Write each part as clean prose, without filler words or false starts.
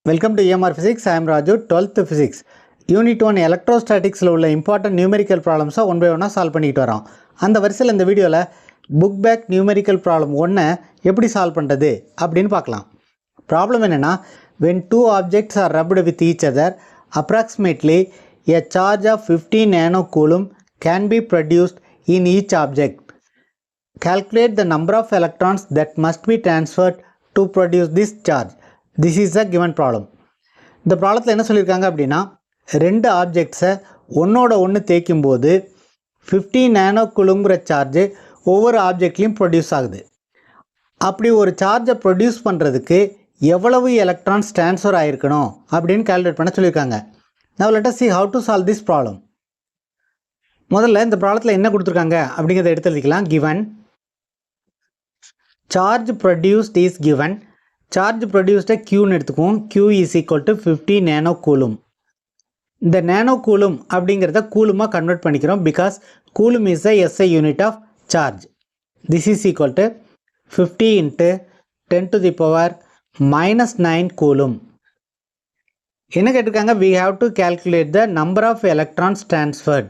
Welcome to EMR Physics. I am Raju, 12th Physics. Unit 1 Electrostatics உள்ள important numerical problems one by one solve பண்ணிட்டு வரோம். அந்த வரிசையில் இந்த வீடியோல book back numerical problem 1 எப்படி சால்வ் பண்றது அப்படினு பார்க்கலாம். ப்ராப்ளம் என்னன்னா when two objects are rubbed with each other approximately a charge of 50 nanocoulomb can be produced in each object. Calculate the number of electrons that must be transferred to produce this charge. This is a given problem. இந்த ப்ராப்ளத்தில் என்ன சொல்லியிருக்காங்க அப்படின்னா ரெண்டு ஆப்ஜெக்ட்ஸை ஒன்றோட ஒன்று தேய்க்கும் போது 50 நேனோ கூலுங்கிற சார்ஜ் ஒவ்வொரு ஆப்ஜெக்ட்லேயும் ப்ரொடியூஸ் ஆகுது. அப்படி ஒரு சார்ஜை ப்ரொடியூஸ் பண்ணுறதுக்கு எவ்வளவு எலக்ட்ரான்ஸ் ட்ரான்ஸ்ஃபர் ஆகிருக்கணும் அப்படின்னு கால்குலேட் பண்ண சொல்லியிருக்காங்க. Now let us see how to solve this problem. முதல்ல இந்த ப்ராப்ளத்தில் என்ன கொடுத்துருக்காங்க அப்படிங்கிறத எடுத்து எழுதிக்கலாம். Given charge produced is given. Charge produced Qன்னு எடுத்துக்குவோம். Q is equal to 50 nano coulomb. இந்த நேனோ கூலும் அப்படிங்கிறத கூலுமாக கன்வெர்ட் பண்ணிக்கிறோம் because coulomb is a SI unit of charge. This is equal to 50 into 10 to the power minus 9 coulomb. என்ன கேட்டிருக்காங்க? We have to calculate the number of electrons transferred.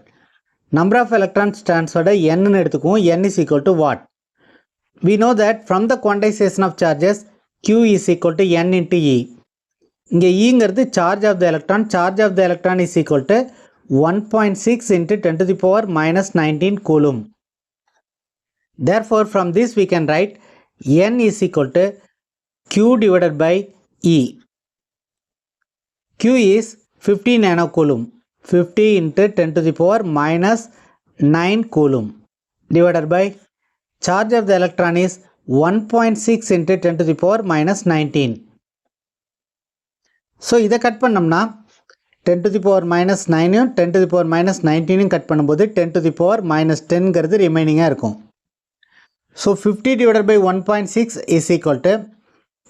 Number of electrons transferred n எடுத்துக்குவோம். N is equal to what? We know that from the quantization of charges Q is equal to N into E. இங்கே Eங்கிறது charge of the electron. Charge of the electron is equal to 1.6 into 10 to the power minus 19 coulomb. Therefore, from this we can write N is equal to Q divided by E. Q is 50 nano coulomb. 50 into 10 to the power minus 9 coulomb divided by charge of the electron is 1.6 into 10 to the power minus 19. So, இதை cut பண்ணோம்னா 10 to the power minus 9 10 to the power minus 19 cut பண்ணும்போது 10 to the power minus 10ங்கிறது ரிமைனிங்காக இருக்கும். So, 50 divided by 1.6 is equal to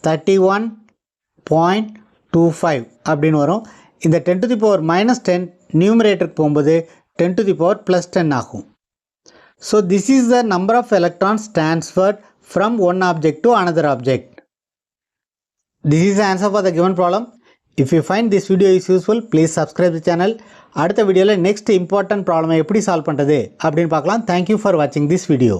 31.25 அப்படின்னு வரும். இந்த 10 to the power minus 10 நியூமரேட்டருக்கு போகும்போது 10 to the power plus 10 ஆகும். So, this is the number of electrons transferred from one object to another object. This is the answer for the given problem. If you find this video is useful, please subscribe the channel. அடுத்த வீடியோவில் next important problem எப்படி solve பண்ணுறது அப்படின்னு பார்க்கலாம். Thank you for watching this video.